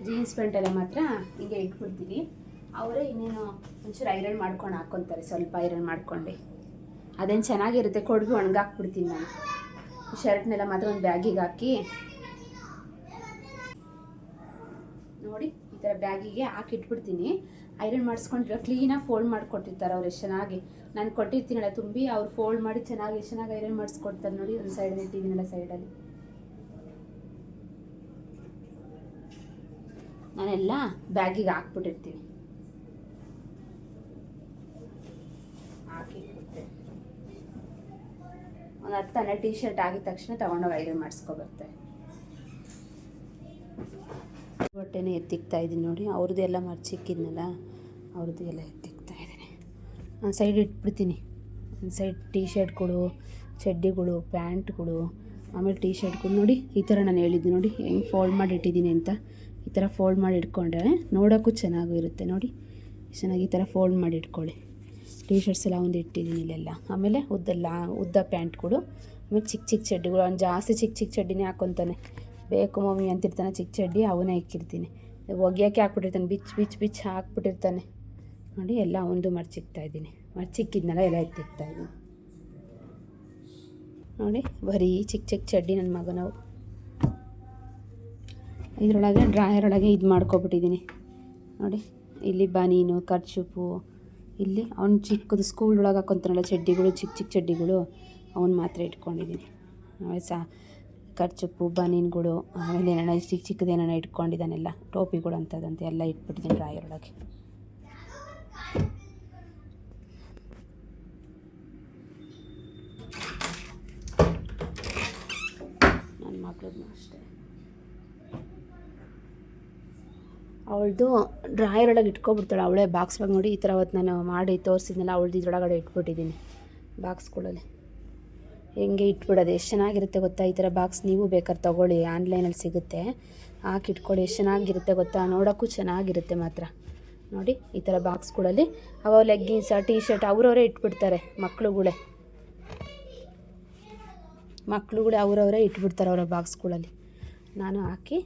ಜೀನ್ಸ್ ಪ್ಯಾಂಟೆಲ್ಲ ಮಾತ್ರ ಹೀಗೆ ಇಟ್ಬಿಡ್ತೀನಿ. ಅವರೇ ಇನ್ನೇನು ಒಂಚೂರು ಐರನ್ ಮಾಡ್ಕೊಂಡು ಹಾಕ್ಕೊತಾರೆ, ಸ್ವಲ್ಪ ಐರನ್ ಮಾಡ್ಕೊಂಡು. ಅದೇನು ಚೆನ್ನಾಗಿರುತ್ತೆ, ಕೊಡ್ಬಿ ಒಣಗಾಕ್ಬಿಡ್ತೀನಿ ನಾನು. ಶರ್ಟ್ನೆಲ್ಲ ಮಾತ್ರ ಒಂದು ಬ್ಯಾಗಿಗೆ ಹಾಕಿ, ನೋಡಿ ಈ ಥರ ಬ್ಯಾಗಿಗೆ ಹಾಕಿ ಇಟ್ಬಿಡ್ತೀನಿ. ಐರನ್ ಮಾಡಿಸ್ಕೊಂಡ್ರೆ ಕ್ಲೀನಾಗಿ ಫೋಲ್ಡ್ ಮಾಡಿಕೊಟ್ಟಿರ್ತಾರೆ ಅವ್ರು, ಎಷ್ಟು ಚೆನ್ನಾಗಿ. ನಾನು ಕೊಟ್ಟಿರ್ತೀನಲ್ಲ ತುಂಬಿ, ಅವ್ರು ಫೋಲ್ಡ್ ಮಾಡಿ ಎಷ್ಟು ಚೆನ್ನಾಗಿ ಐರನ್ ಮಾಡಿಸ್ಕೊಡ್ತಾರೆ. ನೋಡಿ, ಒಂದು ಸೈಡಲ್ಲಿ ಇಟ್ಟಿದ್ದೀನಲ್ಲ, ಸೈಡಲ್ಲಿ ನಾನೆಲ್ಲ ಬ್ಯಾಗಿಗೆ ಹಾಕ್ಬಿಟ್ಟಿರ್ತೀನಿ. ಹಾಕಿಟ್ಬಿಡ್ತೇನೆ. ಒಂದು 10 ಟೀ ಶರ್ಟ್ ಆಗಿದ ತಕ್ಷಣ ತೊಗೊಂಡೋಗಿ ಐರನ್ ಮಾಡಿಸ್ಕೊಬರ್ತಾರೆ. ಬಟ್ಟೆನೇ ಎತ್ತಿಕ್ತಾ ಇದ್ದೀನಿ ನೋಡಿ, ಅವ್ರದ್ದು ಎಲ್ಲ ಮರ್ಚಿಕ್ಕಿದ್ನಲ್ಲ, ಅವ್ರದ್ದು ಎಲ್ಲ ಎತ್ತಿಕ್ತಾ ಇದ್ದೀನಿ. ಒಂದು ಸೈಡ್ ಇಟ್ಬಿಡ್ತೀನಿ. ಒಂದು ಸೈಡ್ ಟೀ ಶರ್ಟ್ಗಳು, ಚಡ್ಡಿಗಳು, ಪ್ಯಾಂಟ್ಗಳು, ಆಮೇಲೆ ಟೀ ಶರ್ಟ್ಗಳು. ನೋಡಿ, ಈ ಥರ ನಾನು ಹೇಳಿದ್ದೆ ನೋಡಿ, ಹೆಂಗೆ ಫೋಲ್ಡ್ ಮಾಡಿ ಇಟ್ಟಿದ್ದೀನಿ ಅಂತ. ಈ ಥರ ಫೋಲ್ಡ್ ಮಾಡಿ ಇಟ್ಕೊಂಡ್ರೆ ನೋಡೋಕ್ಕೂ ಚೆನ್ನಾಗೂ ಇರುತ್ತೆ. ನೋಡಿ, ಚೆನ್ನಾಗಿ ಈ ಥರ ಫೋಲ್ಡ್ ಮಾಡಿ ಇಟ್ಕೊಳ್ಳಿ. ಟೀ ಶರ್ಟ್ಸ್ ಎಲ್ಲ ಒಂದು ಇಟ್ಟಿದ್ದೀನಿ ಇಲ್ಲೆಲ್ಲ. ಆಮೇಲೆ ಉದ್ದ ಪ್ಯಾಂಟ್ಗಳು, ಆಮೇಲೆ ಚಿಕ್ಕ ಚಿಕ್ಕ ಚಡ್ಡಿಗಳು. ಅವ್ನು ಜಾಸ್ತಿ ಚಿಕ್ಕ ಚಿಕ್ಕ ಚಡ್ಡಿನೇ ಹಾಕ್ಕೊತಾನೆ. ಬೇಕು ಮಮ್ಮಿ ಅಂತಿರ್ತಾನೆ, ಚಿಕ್ಕ ಚಡ್ಡಿ ಅವನೇ ಇಕ್ಕಿರ್ತೀನಿ. ಒಗ್ಯೋಕ್ಕೆ ಹಾಕ್ಬಿಟ್ಟಿರ್ತಾನೆ, ಬಿಚ್ಚಿ ಹಾಕ್ಬಿಟ್ಟಿರ್ತಾನೆ. ನೋಡಿ, ಎಲ್ಲ ಒಂದು ಮರ್ಚಿಕ್ತಾಯಿದ್ದೀನಿ. ಮರ್ಚಿಕ್ಕಿದ್ನಲ್ಲ, ಎಲ್ಲ ಎತ್ತಿಕ್ತಾಯಿದ್ದೀನಿ. ನೋಡಿ, ಬರೀ ಚಿಕ್ಕ ಚಿಕ್ಕ ಚಡ್ಡಿ ನನ್ನ ಮಗನವು. ಇದರೊಳಗೆ ಡ್ರಾಯರ್ ಒಳಗೆ ಇದು ಮಾಡ್ಕೊಬಿಟ್ಟಿದ್ದೀನಿ ನೋಡಿ. ಇಲ್ಲಿ ಬನೀನು, ಕರ್ಚುಪು, ಇಲ್ಲಿ ಅವ್ನು ಚಿಕ್ಕದು ಸ್ಕೂಲ್ ಒಳಗೆ ಹಾಕ್ಕೊಂತಾನಲ್ಲ ಚಡ್ಡಿಗಳು, ಚಿಕ್ಕ ಚಿಕ್ಕ ಚಡ್ಡಿಗಳು, ಅವನು ಮಾತ್ರ ಇಟ್ಕೊಂಡಿದ್ದೀನಿ. ಕರ್ಚುಪ್ಪು, ಬನೀನ್ಗಳು, ಆಮೇಲೆ ಏನಾರ ಚಿಕ್ಕ ಚಿಕ್ಕದೇನ ಇಟ್ಕೊಂಡಿದ್ದಾನೆಲ್ಲ, ಟೋಪಿಗಳು ಅಂಥದ್ದಂತೆ ಎಲ್ಲ ಇಟ್ಬಿಟ್ಟಿದ್ದೀನಿ ಡ್ರಾಯರ್ ಒಳಗೆ. ನನ್ನ ಮಗಳದ್ದು ಅಷ್ಟೇ, ಅವಳದು ಡ್ರಾಯರ್ ಒಳಗೆ ಇಟ್ಕೊಬಿಡ್ತಾಳೆ. ಅವಳೇ ಬಾಕ್ಸ್ ಒಳಗೆ. ನೋಡಿ, ಈ ಥರ ಅವತ್ತು ನಾನು ಮಾಡಿ ತೋರಿಸಿದ್ನಲ್ಲ, ಅವಳದ್ದು ಇದ್ರೊಳಗಡೆ ಇಟ್ಬಿಟ್ಟಿದ್ದೀನಿ ಬಾಕ್ಸ್ಗಳಲ್ಲಿ. ಹೆಂಗೆ ಇಟ್ಬಿಡೋದು, ಎಷ್ಟು ಚೆನ್ನಾಗಿರುತ್ತೆ ಗೊತ್ತಾ? ಈ ಥರ ಬಾಕ್ಸ್ ನೀವು ಬೇಕಾದ್ರೆ ತೊಗೊಳ್ಳಿ, ಆನ್ಲೈನಲ್ಲಿ ಸಿಗುತ್ತೆ, ಹಾಕಿ ಇಟ್ಕೊಳ್ಳಿ. ಎಷ್ಟು ಚೆನ್ನಾಗಿರುತ್ತೆ ಗೊತ್ತಾ? ನೋಡೋಕ್ಕೂ ಚೆನ್ನಾಗಿರುತ್ತೆ ಮಾತ್ರ. ನೋಡಿ, ಈ ಥರ ಬಾಕ್ಸ್ಗಳಲ್ಲಿ ಅವ ಲೆಗ್ಗಿನ್ಸ್, ಟೀ ಶರ್ಟ್ ಅವರವರೇ ಇಟ್ಬಿಡ್ತಾರೆ. ಮಕ್ಕಳುಗಳೇ ಅವರವರೇ ಇಟ್ಬಿಡ್ತಾರೆ ಅವರ ಬಾಕ್ಸ್ಗಳಲ್ಲಿ. ನಾನು ಹಾಕಿ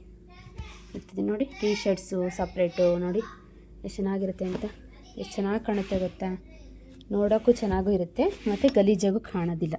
ಇರ್ತಿದ್ದೀನಿ. ನೋಡಿ, ಟೀ ಶರ್ಟ್ಸು ಸಪ್ರೇಟು. ನೋಡಿ ಎಷ್ಟು ಚೆನ್ನಾಗಿರುತ್ತೆ ಅಂತ, ಎಷ್ಟು ಚೆನ್ನಾಗಿ ಕಾಣುತ್ತೆ ಗೊತ್ತಾ? ನೋಡೋಕ್ಕೂ ಚೆನ್ನಾಗೂ ಇರುತ್ತೆ, ಮತ್ತು ಗಲೀಜಾಗೂ ಕಾಣೋದಿಲ್ಲ.